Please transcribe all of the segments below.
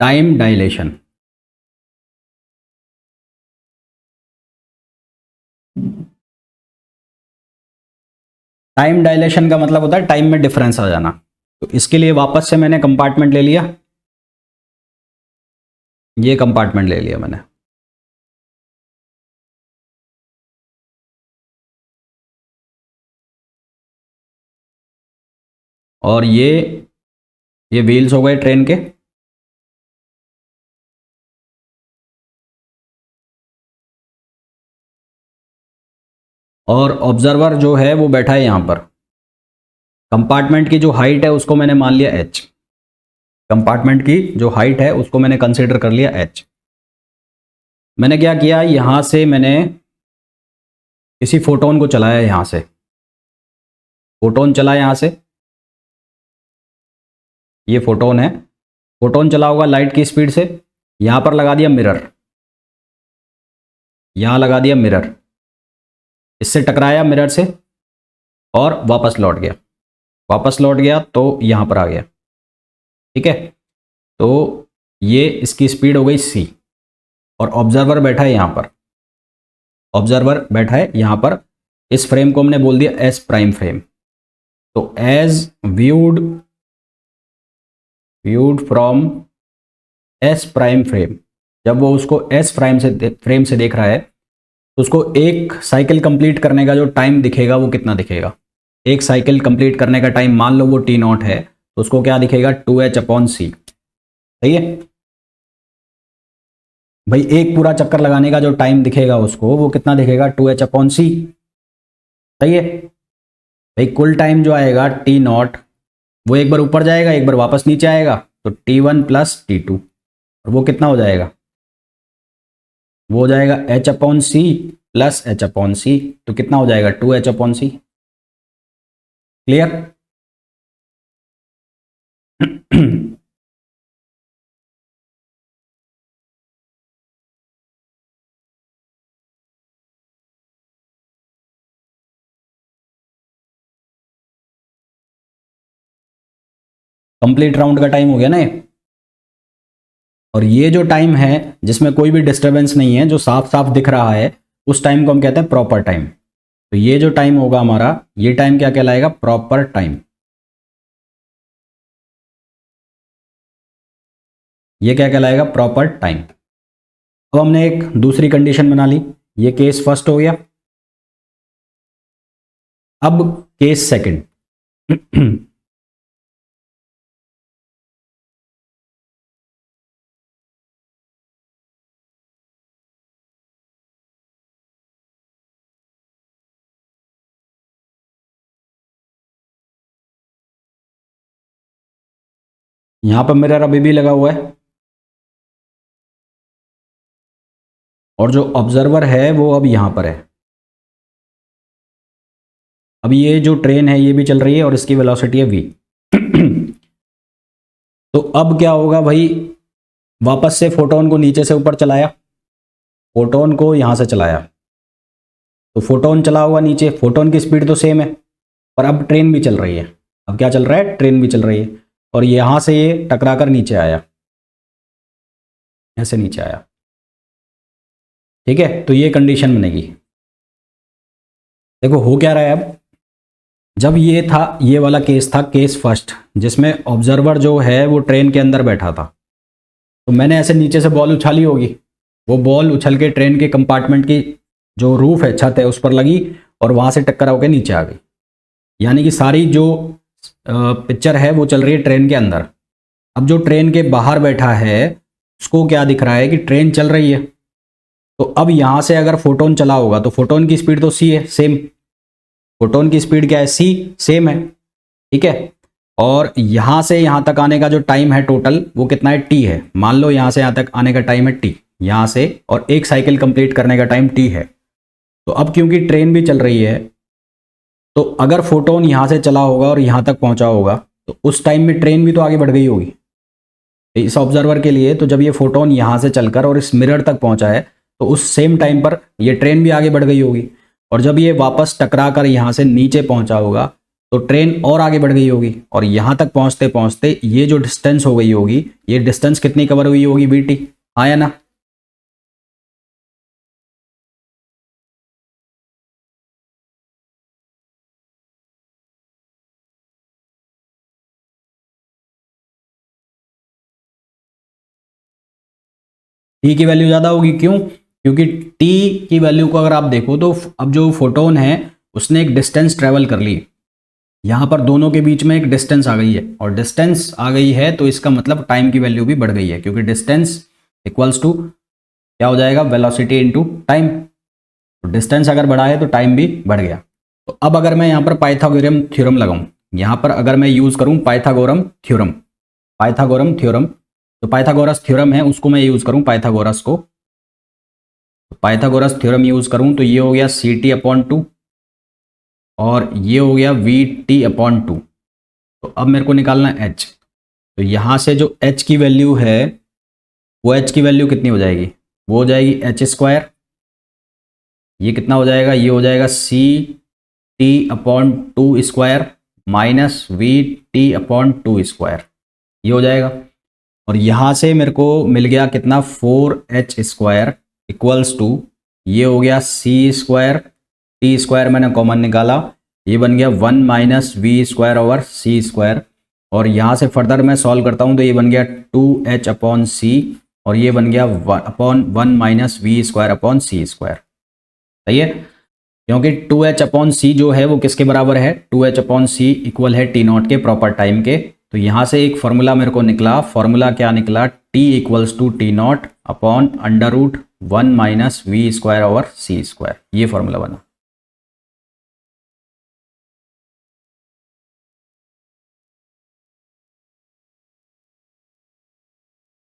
Time dilation. Time dilation का मतलब होता है टाइम में डिफरेंस आ जाना। तो इसके लिए वापस से मैंने कंपार्टमेंट ले लिया, ये कंपार्टमेंट ले लिया मैंने, और ये व्हील्स हो गए ट्रेन के, और ऑब्जर्वर जो है वो बैठा है यहां पर। कंपार्टमेंट की जो हाइट है उसको मैंने मान लिया h, कंपार्टमेंट की जो हाइट है उसको मैंने कंसीडर कर लिया h। मैंने क्या किया, यहां से मैंने किसी फोटोन को चलाया, यहां से फोटोन चला, यहां से ये फोटोन है, फोटोन चला होगा लाइट की स्पीड से, यहां पर लगा दिया मिरर, यहां लगा दिया मिरर, इससे टकराया मिरर से और वापस लौट गया, वापस लौट गया तो यहां पर आ गया। ठीक है, तो ये इसकी स्पीड हो गई c, और ऑब्जर्वर बैठा है यहां पर, ऑब्जर्वर बैठा है यहां पर, इस फ्रेम को हमने बोल दिया एस प्राइम फ्रेम। तो as viewed from S prime frame, जब वो उसको एस फ्रेम से देख रहा है तो उसको एक साइकिल कंप्लीट करने का जो टाइम दिखेगा वो कितना दिखेगा, एक साइकिल कंप्लीट करने का टाइम मान लो वो टी नॉट है, तो उसको क्या दिखेगा 2h/c। सही है भाई, एक पूरा चक्कर लगाने का जो टाइम दिखेगा उसको वो कितना दिखेगा 2h/c। सही है भाई, कुल टाइम जो आएगा टी नॉट वो एक बार ऊपर जाएगा एक बार वापस नीचे आएगा, तो t1 + t2, और वो कितना हो जाएगा, वो हो जाएगा h/c + h/c, तो कितना हो जाएगा 2h/c। क्लियर? कंप्लीट राउंड का टाइम हो गया ना ये, और ये जो टाइम है जिसमें कोई भी डिस्टरबेंस नहीं है, जो साफ साफ दिख रहा है, उस टाइम को हम कहते हैं प्रॉपर टाइम। तो ये जो टाइम होगा हमारा, ये टाइम क्या कहलाएगा, प्रॉपर टाइम। ये क्या कहलाएगा, प्रॉपर टाइम। अब हमने एक दूसरी कंडीशन बना ली, ये केस फर्स्ट हो गया। अब केस सेकंड। यहां पर मिरर अभी भी लगा हुआ है, और जो ऑब्जर्वर है वो अब यहां पर है। अब ये जो ट्रेन है ये भी चल रही है और इसकी वेलोसिटी है v। तो अब क्या होगा भाई, वापस से फोटोन को नीचे से ऊपर चलाया, फोटोन को यहां से चलाया, तो फोटोन चला हुआ नीचे, फोटोन की स्पीड तो सेम है, पर अब ट्रेन भी चल रही है। अब क्या चल रहा है, ट्रेन भी चल रही है, और यहां से ये टकरा कर नीचे आया, ऐसे नीचे आया। ठीक है, तो ये कंडीशन बनेगी। देखो हो क्या रहा है, अब जब ये था, ये वाला केस था केस फर्स्ट, जिसमें ऑब्जर्वर जो है वो ट्रेन के अंदर बैठा था, तो मैंने ऐसे नीचे से बॉल उछाली होगी, वो बॉल उछल के ट्रेन के कंपार्टमेंट की जो रूफ है, छत है, उस पर लगी और वहां से टक्कर होकर नीचे आ गई। यानी कि सारी जो पिक्चर है वो चल रही है ट्रेन के अंदर। अब जो ट्रेन के बाहर बैठा है उसको क्या दिख रहा है कि ट्रेन चल रही है, तो अब यहां से अगर फोटोन चला होगा तो फोटोन की स्पीड तो c है, सेम, फोटोन की स्पीड क्या है, c, सेम है। ठीक है, और यहां से यहां तक आने का जो टाइम है टोटल वो कितना है, t है। मान लो यहां से यहां तक आने का टाइम है t, यहां से, और एक साइकिल कंप्लीट करने का टाइम t है। तो अब क्योंकि ट्रेन भी चल रही है, तो अगर फोटोन यहां से चला होगा और यहां तक पहुंचा होगा तो उस टाइम में ट्रेन भी तो आगे बढ़ गई होगी इस ऑब्जर्वर के लिए। तो जब ये फोटोन यहां से चलकर और इस मिरर तक पहुंचा है तो उस सेम टाइम पर ये ट्रेन भी आगे बढ़ गई होगी, और जब ये वापस टकरा कर यहां से नीचे पहुंचा होगा तो ट्रेन और आगे बढ़ गई होगी, और यहाँ तक पहुँचते पहुँचते ये जो डिस्टेंस हो गई होगी, ये डिस्टेंस कितनी कवर हुई होगी, BT, हाँ या ना? टी की वैल्यू ज़्यादा होगी, क्यों? क्योंकि टी की वैल्यू को अगर आप देखो तो अब जो फोटोन है उसने एक डिस्टेंस ट्रेवल कर ली, यहाँ पर दोनों के बीच में एक डिस्टेंस आ गई है, और डिस्टेंस आ गई है तो इसका मतलब टाइम की वैल्यू भी बढ़ गई है, क्योंकि डिस्टेंस इक्वल्स टू क्या हो जाएगा, वेलोसिटी इनटू टाइम। तो डिस्टेंस अगर बढ़ा है तो टाइम भी बढ़ गया। तो अब अगर मैं यहाँ पर पाइथागोरम थ्योरम लगाऊं, यहाँ पर अगर मैं यूज़ करूँ पाइथागोरम थ्योरम, पाइथागोरम थ्योरम, तो पाइथागोरस थ्योरम है उसको मैं यूज़ करूँ पाइथागोरस को, पाइथागोरस थ्योरम यूज़ करूँ तो ये हो गया CT/2 और ये हो गया VT/2। तो अब मेरे को निकालना है H। तो यहाँ से जो H की वैल्यू है वो H की वैल्यू कितनी हो जाएगी, वो हो जाएगी H²। ये कितना हो जाएगा, ये हो जाएगा CT/2² माइनस VT/2², ये हो जाएगा। और यहाँ से मेरे को मिल गया कितना, 4H² इक्वल्स टू, ये हो गया C², T² मैंने कॉमन निकाला, ये बन गया 1 माइनस V²/C²। और यहाँ से फर्दर मैं सॉल्व करता हूँ तो ये बन गया 2H/C, और ये बन गया 1 माइनस V²/C²। सही है, क्योंकि 2H/C जो है वो किसके बराबर है, 2H/C इक्वल है T0 के प्रॉपर टाइम के। तो यहाँ से एक फॉर्मूला मेरे को निकला, फॉर्मूला क्या निकला, T equals to T0/√1 minus V²/C², ये फॉर्मूला बना।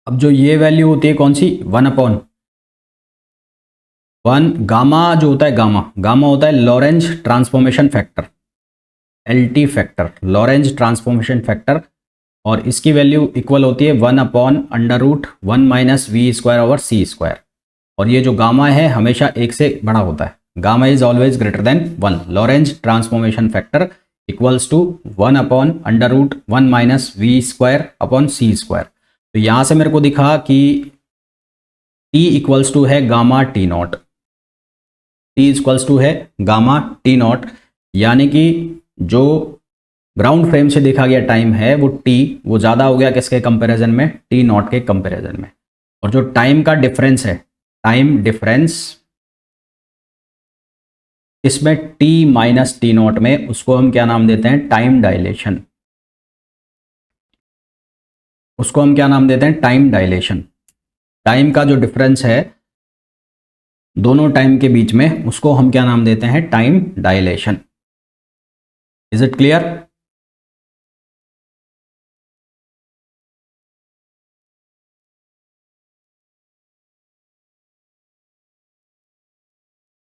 अब जो ये वैल्यू होती है कौन सी, 1/1 गामा जो होता है, गामा गामा होता है Lorentz transformation factor, LT factor, Lorentz transformation factor, और इसकी वैल्यू इक्वल होती है 1/√1 माइनस V²/C²। और ये जो गामा है हमेशा एक से बड़ा होता है, gamma is always greater than 1, Lorentz transformation factor equals to 1/√1 minus V²/C²। तो यहाँ से मेरे को दिखा कि T इक्वल्स टू है gamma T0, T equals to है गामा T0, यानी कि जो ग्राउंड फ्रेम से देखा गया टाइम है वो T, वो ज़्यादा हो गया किसके कंपैरिजन में, T0 के कंपैरिजन में। और जो टाइम का डिफरेंस है, टाइम डिफरेंस इसमें T माइनस T0 में, उसको हम क्या नाम देते हैं, टाइम डायलेशन, उसको हम क्या नाम देते हैं, टाइम डायलेशन। टाइम का जो डिफरेंस है दोनों टाइम के बीच में, उसको हम क्या नाम देते हैं, time dilation. Is it clear?